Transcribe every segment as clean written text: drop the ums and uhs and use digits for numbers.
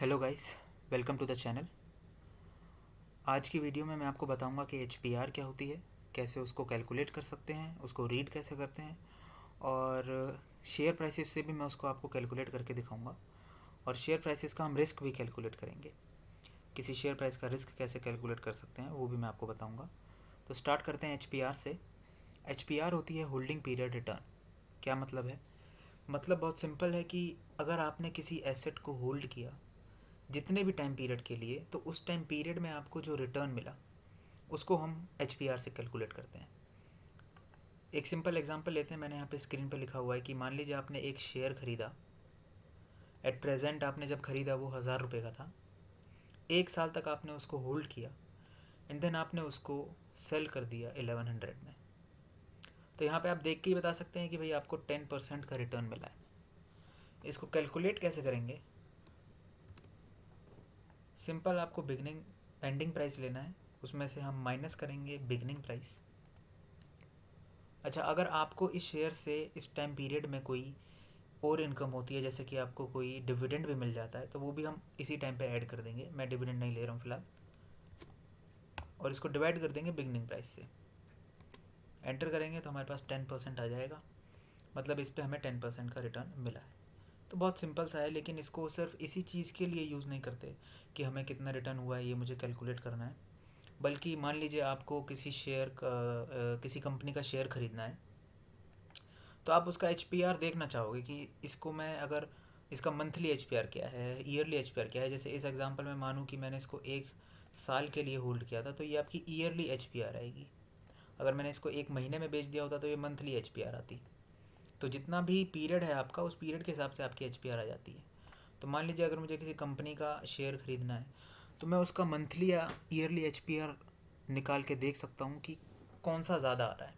Hello guys, welcome to the channel. आज की video में मैं आपको बताऊंगा कि एचपीआर क्या होती है, कैसे उसको कैलकुलेट कर सकते हैं, उसको रीड कैसे करते हैं और शेयर प्राइसेस से भी मैं उसको आपको कैलकुलेट करके दिखाऊंगा। और शेयर प्राइसेस का हम रिस्क भी कैलकुलेट करेंगे। किसी शेयर प्राइस का रिस्क कैसे कैलकुलेट कर सकते हैं वो भी मैं आपको बताऊँगा। तो स्टार्ट करते हैं एचपीआर से। एचपीआर होती है होल्डिंग पीरियड रिटर्न। क्या मतलब है? मतलब बहुत सिंपल है कि अगर आपने किसी एसेट को होल्ड किया जितने भी टाइम पीरियड के लिए, तो उस टाइम पीरियड में आपको जो रिटर्न मिला उसको हम एच से कैलकुलेट करते हैं। एक सिंपल एग्जांपल लेते हैं। मैंने यहाँ पे स्क्रीन पे लिखा हुआ है कि मान लीजिए आपने एक शेयर खरीदा। एट प्रेजेंट आपने जब खरीदा वो 1000 रुपये का था। 1 साल तक आपने उसको होल्ड किया एंड देन आपने उसको सेल कर दिया 1100 में। तो यहाँ पे आप देख के ही बता सकते हैं कि भाई आपको 10% का रिटर्न मिला है। इसको कैलकुलेट कैसे करेंगे? सिंपल, आपको बिगनिंग एंडिंग प्राइस लेना है, उसमें से हम माइनस करेंगे बिगनिंग प्राइस। अच्छा, अगर आपको इस शेयर से इस टाइम पीरियड में कोई और इनकम होती है, जैसे कि आपको कोई डिविडेंड भी मिल जाता है, तो वो भी हम इसी टाइम पे ऐड कर देंगे। मैं डिविडेंड नहीं ले रहा हूँ फ़िलहाल। और इसको डिवाइड कर देंगे बिगनिंग प्राइस से। एंटर करेंगे तो हमारे पास 10% आ जाएगा। मतलब इस पर हमें 10% का रिटर्न मिला है। तो बहुत सिंपल सा है, लेकिन इसको सिर्फ इसी चीज़ के लिए यूज़ नहीं करते कि हमें कितना रिटर्न हुआ है ये मुझे कैलकुलेट करना है। बल्कि मान लीजिए आपको किसी शेयर का किसी कंपनी का शेयर ख़रीदना है, तो आप उसका एच देखना चाहोगे कि इसको मैं अगर इसका मंथली एच क्या है, ईयरली एच क्या है। जैसे इस एग्जांपल में मानूँ कि मैंने इसको 1 साल के लिए होल्ड किया था, तो ये आपकी ईयरली एच आएगी। अगर मैंने इसको 1 महीने में बेच दिया होता तो ये मंथली एच आती। तो जितना भी पीरियड है आपका, उस पीरियड के हिसाब से आपकी एच आ जाती है। तो मान लीजिए अगर मुझे किसी कंपनी का शेयर ख़रीदना है, तो मैं उसका मंथली या ईयरली एच निकाल के देख सकता हूँ कि कौन सा ज़्यादा आ रहा है।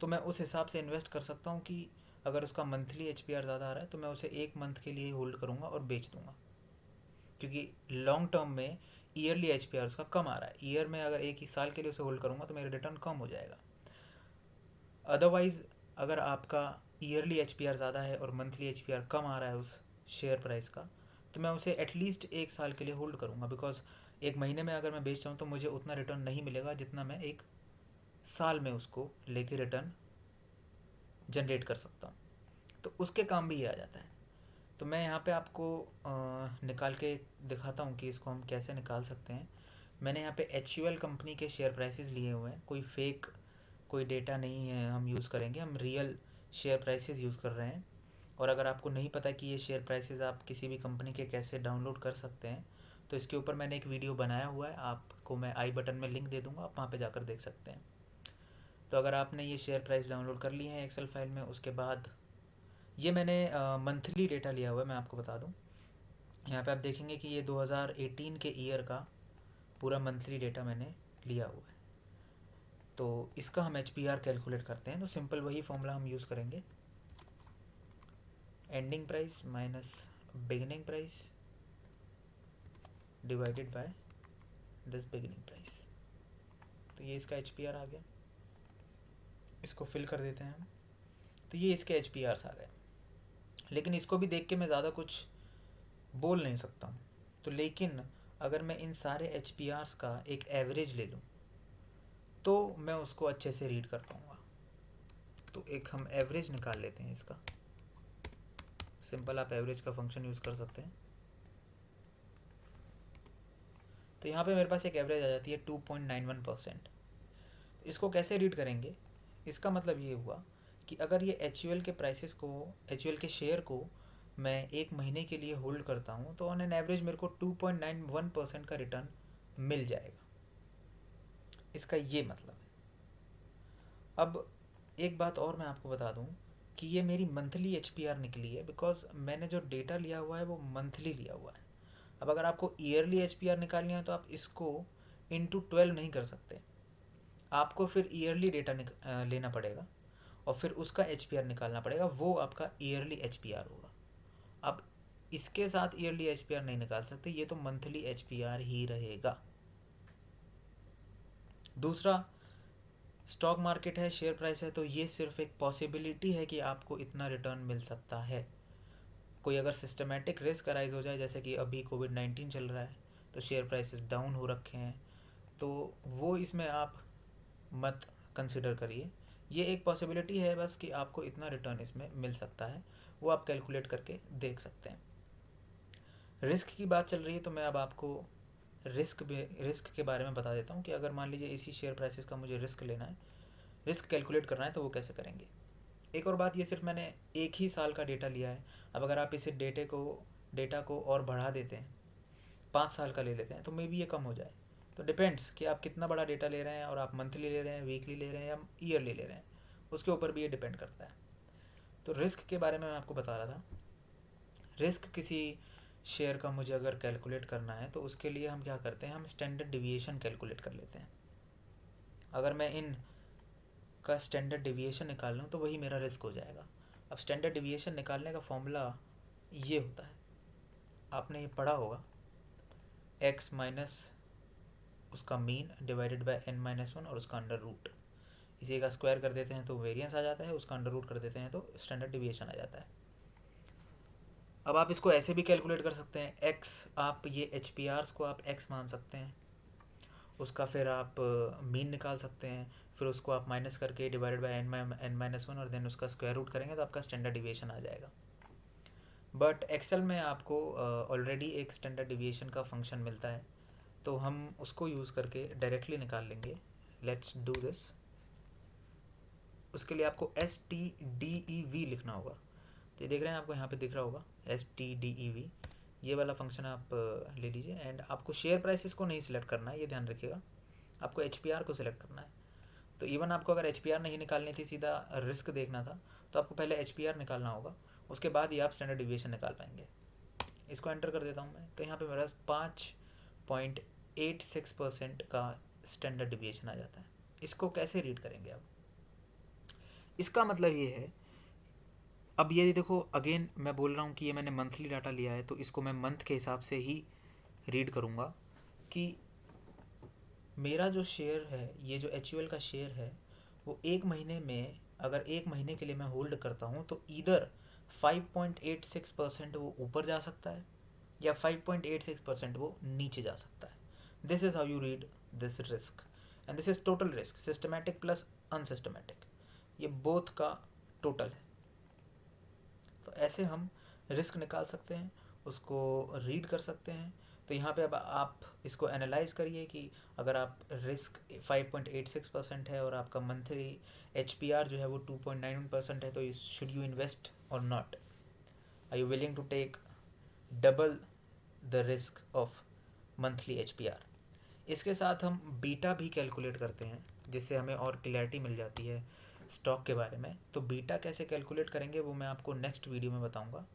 तो मैं उस हिसाब से इन्वेस्ट कर सकता हूँ कि अगर उसका मंथली एच ज़्यादा आ रहा है तो मैं उसे 1 मंथ के लिए होल्ड करूँगा और बेच दूँगा। क्योंकि लॉन्ग टर्म में ईयरली एच उसका कम आ रहा है। ईयर में अगर एक ही साल के लिए उसे होल्ड करूँगा तो मेरा रिटर्न कम हो जाएगा। अदरवाइज़ अगर आपका ईयरली एच ज़्यादा है और मंथली एच कम आ रहा है उस शेयर प्राइस का, तो मैं उसे एटलीस्ट 1 साल के लिए होल्ड करूँगा। बिकॉज 1 महीने में अगर मैं बेच रहा हूँ तो मुझे उतना रिटर्न नहीं मिलेगा जितना मैं 1 साल में उसको लेके रिटर्न जनरेट कर सकता हूँ। तो उसके काम भी ये आ जाता है। तो मैं यहाँ पे आपको निकाल के दिखाता हूँ कि इसको हम कैसे निकाल सकते हैं। मैंने यहाँ पे एच कंपनी के शेयर प्राइसेस लिए हुए हैं। कोई फेक कोई डेटा नहीं है हम यूज़ करेंगे, हम रियल शेयर प्राइसेस यूज़ कर रहे हैं। और अगर आपको नहीं पता कि ये शेयर प्राइसेस आप किसी भी कंपनी के कैसे डाउनलोड कर सकते हैं, तो इसके ऊपर मैंने एक वीडियो बनाया हुआ है, आपको मैं आई बटन में लिंक दे दूँगा, आप वहाँ पे जाकर देख सकते हैं। तो अगर आपने ये शेयर प्राइस डाउनलोड कर लिए हैं एक्सेल फाइल में, उसके बाद ये मैंने मंथली डेटा लिया हुआ है। मैं आपको बता दूं, यहाँ पे आप देखेंगे कि ये 2018 के ईयर का पूरा मंथली डेटा मैंने लिया हुआ है। तो इसका हम एच कैलकुलेट करते हैं। तो सिंपल वही फॉर्मूला हम यूज़ करेंगे, ending price minus beginning price divided by this beginning price. तो ये इसका एच आ गया। इसको फिल कर देते हैं हम। तो ये इसके एच आ गए। लेकिन इसको भी देख के मैं ज़्यादा कुछ बोल नहीं सकता हूँ। तो लेकिन अगर मैं इन सारे एच का एक एवरेज ले लूँ तो मैं उसको अच्छे से रीड कर पाऊँगा। तो एक हम एवरेज निकाल लेते हैं इसका। सिंपल, आप एवरेज का फंक्शन यूज़ कर सकते हैं। तो यहाँ पे मेरे पास एक एवरेज आ जाती है 2.91%। इसको कैसे रीड करेंगे? इसका मतलब ये हुआ कि अगर ये एच के प्राइसेस को, एच के शेयर को मैं 1 महीने के लिए होल्ड करता हूँ तो ऑन एन एवरेज मेरे को 2.91% का रिटर्न मिल जाएगा। इसका ये मतलब है। अब एक बात और मैं आपको बता दूं कि ये मेरी मंथली एच निकली है, बिकॉज मैंने जो डेटा लिया हुआ है वो मंथली लिया हुआ है। अब अगर आपको ईयरली एच निकालनी है तो आप इसको इंटू 12 नहीं कर सकते। आपको फिर ईयरली डेटा लेना पड़ेगा और फिर उसका एच निकालना पड़ेगा। वो आपका ईयरली एच होगा। अब इसके साथ ईयरली एच नहीं निकाल सकते, ये तो मंथली एच ही रहेगा। दूसरा, स्टॉक मार्केट है, शेयर प्राइस है, तो ये सिर्फ एक पॉसिबिलिटी है कि आपको इतना रिटर्न मिल सकता है। कोई अगर सिस्टमेटिक रिस्क अराइज हो जाए, जैसे कि अभी कोविड-19 चल रहा है तो शेयर प्राइसेस डाउन हो रखे हैं, तो वो इसमें आप मत कंसिडर करिए। ये एक पॉसिबिलिटी है बस कि आपको इतना रिटर्न इसमें मिल सकता है, वो आप कैलकुलेट करके देख सकते हैं। रिस्क की बात चल रही है तो मैं अब आपको रिस्क के बारे में बता देता हूँ कि अगर मान लीजिए इसी शेयर प्राइसेस का मुझे रिस्क लेना है, रिस्क कैलकुलेट करना है, तो वो कैसे करेंगे। एक और बात, ये सिर्फ मैंने एक ही साल का डेटा लिया है। अब अगर आप इसे डेटा को और बढ़ा देते हैं, 5 साल का ले लेते हैं, तो मे बी ये कम हो जाए। तो डिपेंड्स कि आप कितना बड़ा डेटा ले रहे हैं, और आप मंथली ले रहे हैं, वीकली ले रहे हैं या ईयरली ले रहे हैं, उसके ऊपर भी ये डिपेंड करता है। तो रिस्क के बारे में मैं आपको बता रहा था। रिस्क किसी शेयर का मुझे अगर कैलकुलेट करना है तो उसके लिए हम क्या करते हैं, हम स्टैंडर्ड डिविएशन कैलकुलेट कर लेते हैं। अगर मैं इन का स्टैंडर्ड डिविएशन निकाल लूँ तो वही मेरा रिस्क हो जाएगा। अब स्टैंडर्ड डिविएशन निकालने का फॉर्मूला ये होता है, आपने ये पढ़ा होगा, x माइनस उसका मीन डिवाइडेड बाय n-1 और उसका अंडर रूट। इसी का स्क्वायर कर देते हैं तो वेरिएंस आ जाता है, उसका अंडर रूट कर देते हैं तो स्टैंडर्ड डिविएशन आ जाता है। अब आप इसको ऐसे भी कैलकुलेट कर सकते हैं, x आप ये HPRs को आप x मान सकते हैं, उसका फिर आप मीन निकाल सकते हैं, फिर उसको आप माइनस करके डिवाइडेड बाय n-1 और देन उसका स्क्वायर रूट करेंगे तो आपका स्टैंडर्ड डिविएशन आ जाएगा। बट एक्सेल में आपको ऑलरेडी एक स्टैंडर्ड डिविएशन का फंक्शन मिलता है, तो हम उसको यूज़ करके डायरेक्टली निकाल लेंगे। Let's do this. उसके लिए आपको STDEV लिखना होगा। तो ये देख रहे हैं, आपको यहाँ पे दिख रहा होगा STDEV, ये वाला फंक्शन आप ले लीजिए। एंड आपको शेयर प्राइसेस को नहीं सिलेक्ट करना है, ये ध्यान रखिएगा, आपको HPR को सिलेक्ट करना है। तो इवन आपको अगर HPR नहीं निकालनी थी, सीधा रिस्क देखना था, तो आपको पहले HPR निकालना होगा, उसके बाद ही आप स्टैंडर्ड डिविएशन निकाल पाएंगे। इसको एंटर कर देता हूँ मैं, तो यहाँ पे मेरे पास 5.86% का स्टैंडर्ड डिविएशन आ जाता है। इसको कैसे रीड करेंगे अब, इसका मतलब ये है, अब ये देखो अगेन मैं बोल रहा हूँ कि ये मैंने मंथली डाटा लिया है, तो इसको मैं मंथ के हिसाब से ही रीड करूँगा कि मेरा जो शेयर है, ये जो HUL का शेयर है, वो एक महीने में, अगर एक महीने के लिए मैं होल्ड करता हूँ तो इधर 5.86% वो ऊपर जा सकता है या 5.86% वो नीचे जा सकता है। This is how you read this risk, and this is total risk, systematic plus unsystematic, ये बोथ का टोटल है। तो ऐसे हम रिस्क निकाल सकते हैं, उसको रीड कर सकते हैं। तो यहाँ पे अब आप इसको एनालाइज करिए कि अगर आप रिस्क 5.86% है और आपका मंथली HPR जो है वो 2.91% है, तो should you invest or not, are you willing to take double the risk of monthly HPR। इसके साथ हम बीटा भी कैलकुलेट करते हैं, जिससे हमें और क्लैरिटी मिल जाती है स्टॉक के बारे में। तो बीटा कैसे कैलकुलेट करेंगे वो मैं आपको नेक्स्ट वीडियो में बताऊंगा।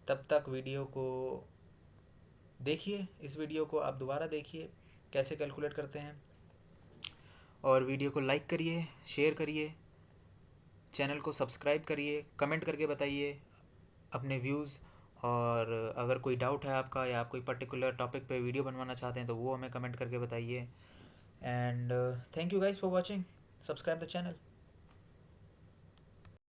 तब तक वीडियो को देखिए, इस वीडियो को आप दोबारा देखिए कैसे कैलकुलेट करते हैं, और वीडियो को लाइक करिए, शेयर करिए, चैनल को सब्सक्राइब करिए, कमेंट करके बताइए अपने व्यूज़, और अगर कोई डाउट है आपका या आप कोई पर्टिकुलर टॉपिक पे वीडियो बनवाना चाहते हैं तो वो हमें कमेंट करके बताइए। And thank you guys for watching, subscribe the channel.